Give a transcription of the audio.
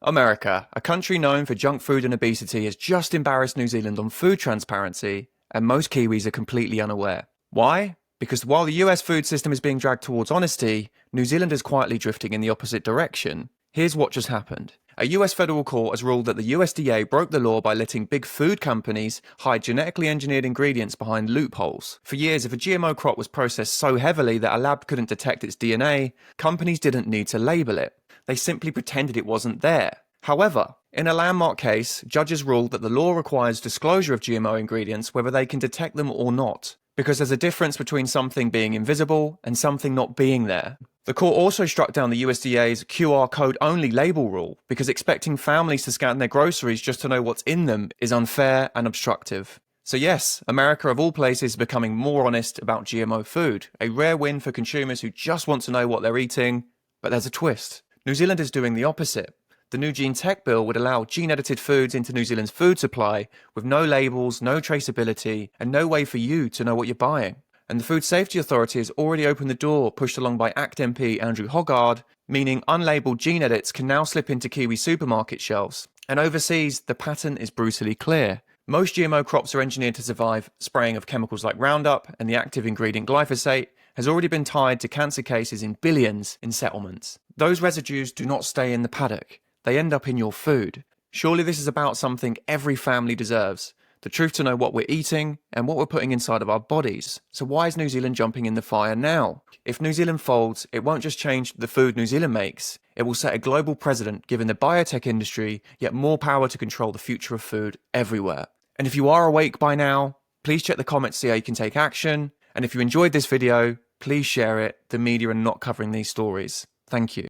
America, a country known for junk food and obesity, has just embarrassed New Zealand on food transparency, and most Kiwis are completely unaware. Why? Because while the US food system is being dragged towards honesty, New Zealand is quietly drifting in the opposite direction. Here's what just happened. A US federal court has ruled that the USDA broke the law by letting big food companies hide genetically engineered ingredients behind loopholes. For years, if a GMO crop was processed so heavily that a lab couldn't detect its DNA, companies didn't need to label it. They simply pretended it wasn't there. However, in a landmark case, judges ruled that the law requires disclosure of GMO ingredients whether they can detect them or not, because there's a difference between something being invisible and something not being there. The court also struck down the USDA's QR code only label rule, because expecting families to scan their groceries just to know what's in them is unfair and obstructive. So yes, America of all places is becoming more honest about GMO food, a rare win for consumers who just want to know what they're eating. But there's a twist. New Zealand is doing the opposite. The new Gene Tech Bill would allow gene-edited foods into New Zealand's food supply with no labels, no traceability, and no way for you to know what you're buying. And the Food Safety Authority has already opened the door, pushed along by ACT MP Andrew Hoggard, meaning unlabelled gene edits can now slip into Kiwi supermarket shelves. And overseas, the pattern is brutally clear. Most GMO crops are engineered to survive spraying of chemicals like Roundup, and the active ingredient glyphosate has already been tied to cancer cases in billions in settlements. Those residues do not stay in the paddock. They end up in your food. Surely this is about something every family deserves. The truth to know what we're eating and what we're putting inside of our bodies. So why is New Zealand jumping in the fire now? If New Zealand folds, it won't just change the food New Zealand makes. It will set a global precedent, giving the biotech industry yet more power to control the future of food everywhere. And if you are awake by now, please check the comments to see how you can take action. And if you enjoyed this video, please share it. The media are not covering these stories. Thank you.